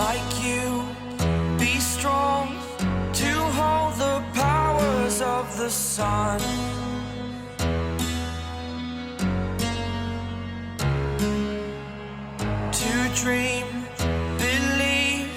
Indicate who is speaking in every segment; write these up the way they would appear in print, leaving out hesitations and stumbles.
Speaker 1: like you. Be strong to hold the powers of the sun. To dream, believe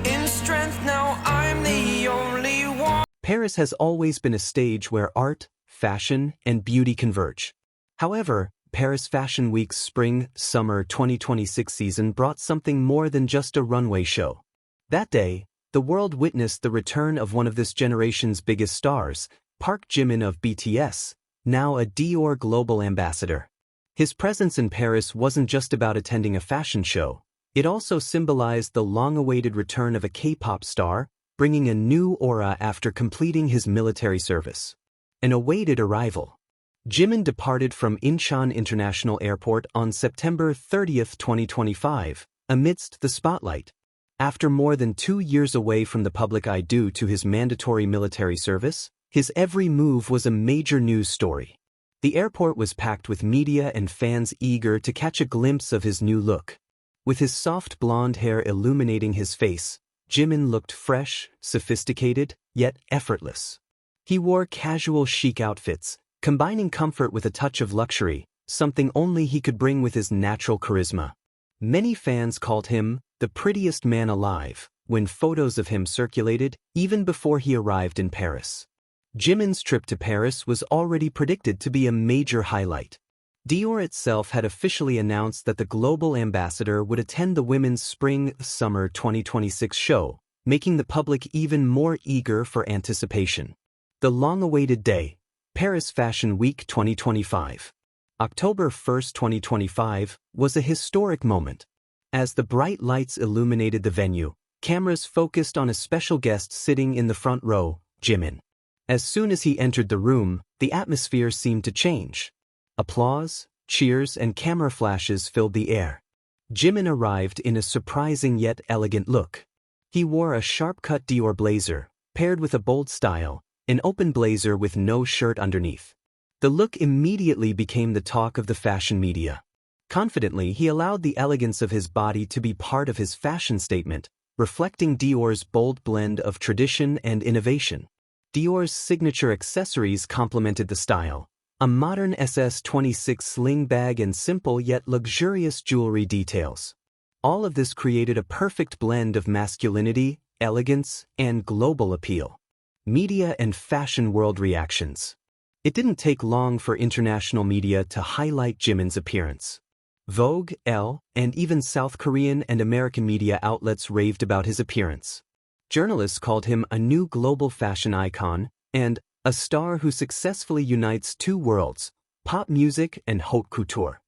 Speaker 1: in strength. Now I'm the only one.
Speaker 2: Paris has always been a stage where art, fashion, and beauty converge. However, Paris Fashion Week's Spring-Summer 2026 season brought something more than just a runway show. That day, the world witnessed the return of one of this generation's biggest stars, Park Jimin of BTS, now a DIOR Global Ambassador. His presence in Paris wasn't just about attending a fashion show, it also symbolized the long-awaited return of a K-pop star, bringing a new aura after completing his military service. An awaited arrival. Jimin departed from Incheon International Airport on September 30, 2025, amidst the spotlight. After more than 2 years away from the public eye due to his mandatory military service, his every move was a major news story. The airport was packed with media and fans eager to catch a glimpse of his new look. With his soft blonde hair illuminating his face, Jimin looked fresh, sophisticated, yet effortless. He wore casual chic outfits, combining comfort with a touch of luxury, something only he could bring with his natural charisma. Many fans called him the prettiest man alive when photos of him circulated even before he arrived in Paris. Jimin's trip to Paris was already predicted to be a major highlight. DIOR itself had officially announced that the global ambassador would attend the women's Spring-Summer 2026 show, making the public even more eager for anticipation. The long-awaited day, Paris Fashion Week 2025. October 1, 2025, was a historic moment. As the bright lights illuminated the venue, cameras focused on a special guest sitting in the front row, Jimin. As soon as he entered the room, the atmosphere seemed to change. Applause, cheers, and camera flashes filled the air. Jimin arrived in a surprising yet elegant look. He wore a sharp-cut DIOR blazer, paired with a bold style, an open blazer with no shirt underneath. The look immediately became the talk of the fashion media. Confidently, he allowed the elegance of his body to be part of his fashion statement, reflecting DIOR's bold blend of tradition and innovation. DIOR's signature accessories complemented the style, a modern SS-26 sling bag and simple yet luxurious jewelry details. All of this created a perfect blend of masculinity, elegance, and global appeal. Media and fashion world reactions. It didn't take long for international media to highlight Jimin's appearance. Vogue, Elle, and even South Korean and American media outlets raved about his appearance. Journalists called him a new global fashion icon and a star who successfully unites two worlds, pop music and haute couture.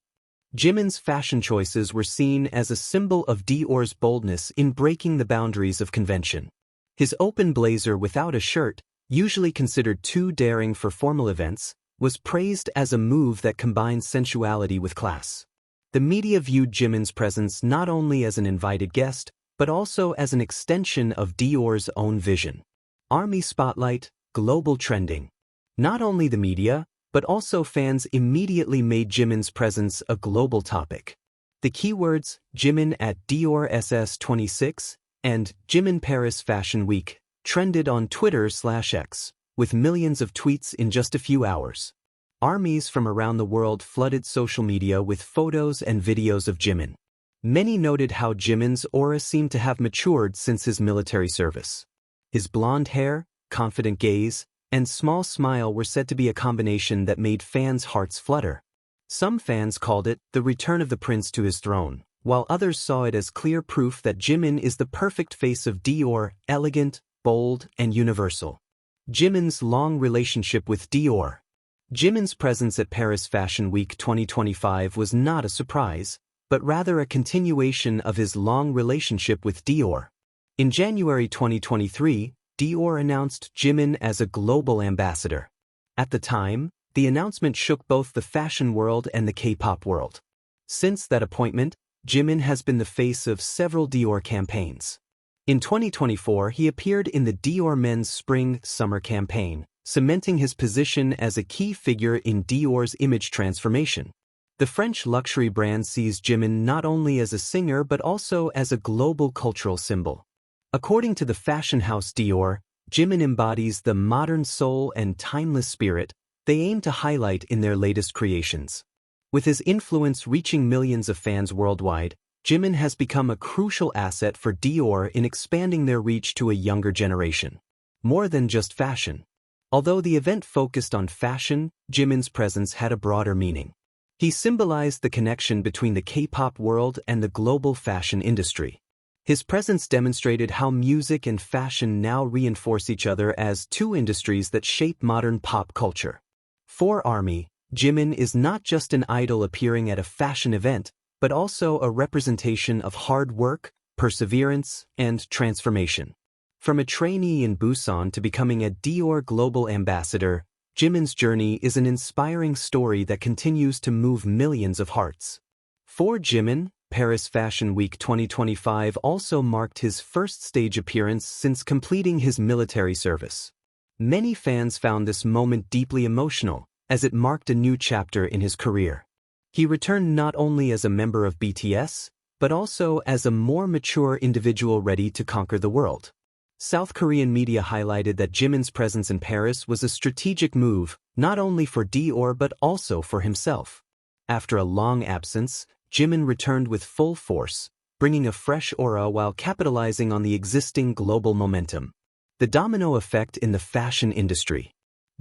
Speaker 2: Jimin's fashion choices were seen as a symbol of DIOR's boldness in breaking the boundaries of convention. His open blazer without a shirt, usually considered too daring for formal events, was praised as a move that combined sensuality with class. The media viewed Jimin's presence not only as an invited guest, but also as an extension of DIOR's own vision. Army Spotlight, global trending. Not only the media, but also fans immediately made Jimin's presence a global topic. The keywords Jimin at DIOR SS26 and Jimin Paris Fashion Week trended on Twitter/X, with millions of tweets in just a few hours. Armies from around the world flooded social media with photos and videos of Jimin. Many noted how Jimin's aura seemed to have matured since his military service. His blonde hair, confident gaze, and small smile were said to be a combination that made fans' hearts flutter. Some fans called it the return of the prince to his throne, while others saw it as clear proof that Jimin is the perfect face of DIOR, elegant, bold, and universal. Jimin's long relationship with DIOR. Jimin's presence at Paris Fashion Week 2025 was not a surprise, but rather a continuation of his long relationship with DIOR. In January 2023, DIOR announced Jimin as a global ambassador. At the time, the announcement shook both the fashion world and the K-pop world. Since that appointment, Jimin has been the face of several DIOR campaigns. In 2024, he appeared in the DIOR Men's Spring-Summer campaign, cementing his position as a key figure in DIOR's image transformation. The French luxury brand sees Jimin not only as a singer but also as a global cultural symbol. According to the fashion house Dior, Jimin embodies the modern soul and timeless spirit they aim to highlight in their latest creations. With his influence reaching millions of fans worldwide, Jimin has become a crucial asset for Dior in expanding their reach to a younger generation. More than just fashion. Although the event focused on fashion, Jimin's presence had a broader meaning. He symbolized the connection between the K-pop world and the global fashion industry. His presence demonstrated how music and fashion now reinforce each other as two industries that shape modern pop culture. For ARMY, Jimin is not just an idol appearing at a fashion event, but also a representation of hard work, perseverance, and transformation. From a trainee in Busan to becoming a DIOR Global Ambassador, Jimin's journey is an inspiring story that continues to move millions of hearts. For Jimin, Paris Fashion Week 2025 also marked his first stage appearance since completing his military service. Many fans found this moment deeply emotional, as it marked a new chapter in his career. He returned not only as a member of BTS, but also as a more mature individual ready to conquer the world. South Korean media highlighted that Jimin's presence in Paris was a strategic move, not only for Dior but also for himself. After a long absence, Jimin returned with full force, bringing a fresh aura while capitalizing on the existing global momentum. The domino effect in the fashion industry.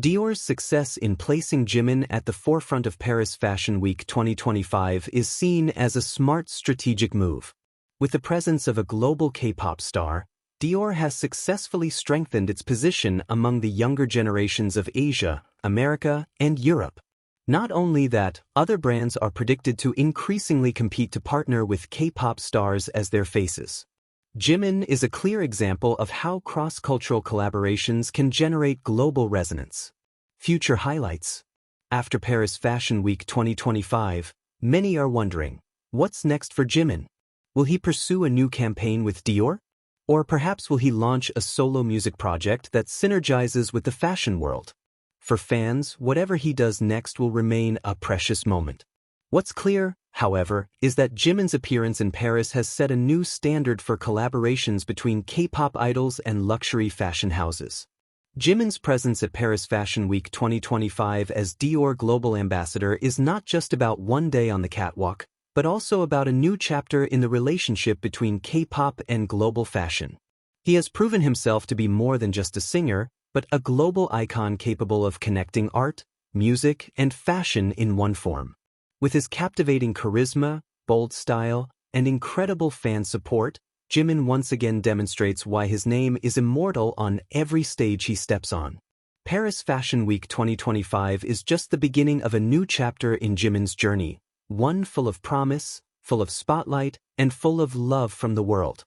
Speaker 2: Dior's success in placing Jimin at the forefront of Paris Fashion Week 2025 is seen as a smart strategic move. With the presence of a global K-pop star, Dior has successfully strengthened its position among the younger generations of Asia, America, and Europe. Not only that, other brands are predicted to increasingly compete to partner with K-pop stars as their faces. Jimin is a clear example of how cross-cultural collaborations can generate global resonance. Future highlights. After Paris Fashion Week 2025, many are wondering, what's next for Jimin? Will he pursue a new campaign with Dior? Or perhaps will he launch a solo music project that synergizes with the fashion world? For fans, whatever he does next will remain a precious moment. What's clear, however, is that Jimin's appearance in Paris has set a new standard for collaborations between K-pop idols and luxury fashion houses. Jimin's presence at Paris Fashion Week 2025 as Dior Global Ambassador is not just about one day on the catwalk, but also about a new chapter in the relationship between K-pop and global fashion. He has proven himself to be more than just a singer, but a global icon capable of connecting art, music, and fashion in one form. With his captivating charisma, bold style, and incredible fan support, Jimin once again demonstrates why his name is immortal on every stage he steps on. Paris Fashion Week 2025 is just the beginning of a new chapter in Jimin's journey, one full of promise, full of spotlight, and full of love from the world.